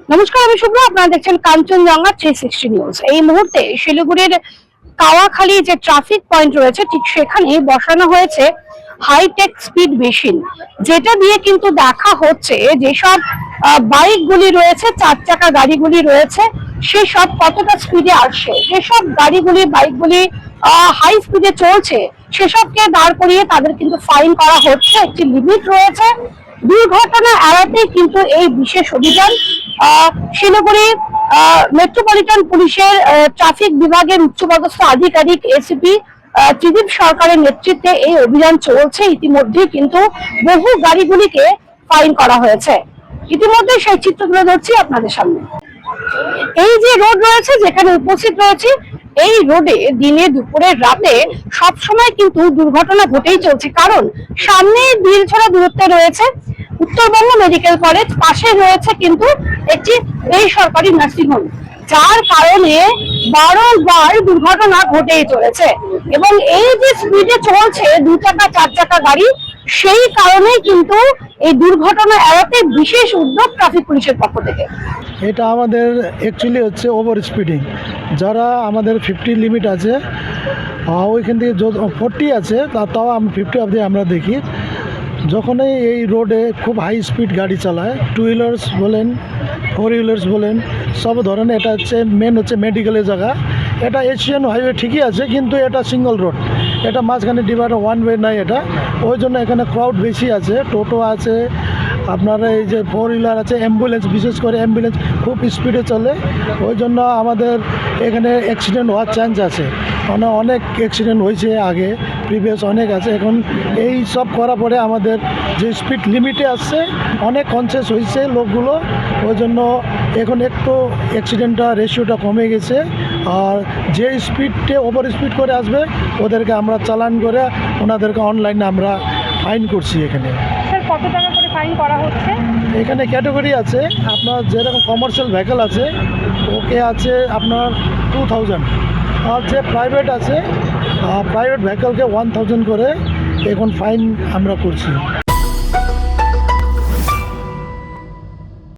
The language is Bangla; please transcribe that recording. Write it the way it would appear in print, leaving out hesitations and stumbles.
নমস্কার, আমি শুভ্র। আপনারা দেখছেন কাঞ্চনজঙ্ঘা 360 নিউজ। এই মুহূর্তে শিলিগুড়ির কাওয়াখালী যে ট্রাফিক পয়েন্ট রয়েছে ঠিক সেখানে বসানো হয়েছে হাইটেক স্পিড মেশিন, যেটা দিয়ে কিন্তু দেখা হচ্ছে যেসব বাইকগুলি রয়েছে, 4 চাকা গাড়িগুলি রয়েছে, সেসব কতটা স্পিডে আসছে। যেসব গাড়িগুলি বাইকগুলি হাই স্পিডে চলছে সেসবকে দাঁড় করিয়ে তাদের কিন্তু ফাইন করা হচ্ছে। একটি লিমিট রয়েছে। দুর্ঘটনা এড়াতে কিন্তু এই বিশেষ অভিযান শিলিগুড়ি মেট্রোপলিটন পুলিশের ট্রাফিক বিভাগের উচ্চপদস্থ আধিকারিক এসিপি ত্রিদীপ সরকারের নেতৃত্বে এই অভিযান চলছে। ইতিমধ্যে কিন্তু বহু গাড়িগুলিকে ফাইন করা হয়েছে। ইতিমধ্যে সেই চিত্র তুলে ধরছি আপনাদের সামনে। এই যে রোড রয়েছে যেখানে উপস্থিত রয়েছে, এই রোডে দিনে দুপুরে রাতে সব সময় কিন্তু দুর্ঘটনা ঘটেই চলছে। কারণ সামনে ঢিলছড়া দূরত্বে রয়েছে উত্তরবঙ্গ মেডিকেল কলেজ, পাশে রয়েছে কিন্তু একটি বেসরকারি নার্সিংহোম, যার কারণে বারবার দুর্ঘটনা ঘটেই চলেছে। এবং এই যে স্পিডে চলছে 2 চাকা 4 চাকা গাড়ি, সেই কারণে কিন্তু এই দুর্ঘটনা এড়াতে বিশেষ উদ্যোগ ট্রাফিক পুলিশের পক্ষ থেকে। এটা আমাদের অ্যাকচুয়ালি হচ্ছে ওভার স্পিডিং। যারা আমাদের 50 লিমিট আছে, ওইখান থেকে 40 আছে, তাও আমি 50 অবধি আমরা দেখি। যখনই এই রোডে খুব হাই স্পিড গাড়ি চালায়, 2 হুইলার্স বলেন, 4 হুইলার্স বলেন, সব ধরনের, এটা হচ্ছে মেন হচ্ছে মেডিকেলের জায়গা। এটা এশিয়ান হাইওয়ে ঠিকই আছে, কিন্তু এটা সিঙ্গল রোড, এটা মাঝখানে ডিভাইডার, ওয়ান ওয়ে নাই এটা। ওই জন্য এখানে ক্রাউড বেশি আছে, টোটো আছে, আপনার এই যে 4 হুইলার আছে, অ্যাম্বুলেন্স, বিশেষ করে অ্যাম্বুলেন্স খুব স্পিডে চলে। ওই জন্য আমাদের এখানে অ্যাক্সিডেন্ট হওয়ার চান্স আছে। মানে অনেক অ্যাক্সিডেন্ট হয়েছে আগে, প্রিভিয়াস অনেক আছে। এখন এই সব করার পরে আমাদের যে স্পিড লিমিটে আসছে, অনেক কনসিয়াস হয়েছে লোকগুলো। ওই জন্য এখন একটু অ্যাক্সিডেন্টটা রেশিওটা কমে গেছে। আর যে স্পিডে ওভার স্পিড করে আসবে ওদেরকে আমরা চালান করে ওনাদেরকে অনলাইনে আমরা ফাইন করছি। এখানে স্যার, কত টাকা করে ফাইন করা হচ্ছে? এখানে ক্যাটাগরি আছে, আপনার যেরকম কমার্শিয়াল ভেহিকল আছে ওকে আছে আপনার 2000, আর যে প্রাইভেট আছে প্রাইভেট ভেহিকলকে 1000 করে এখন ফাইন আমরা করছি।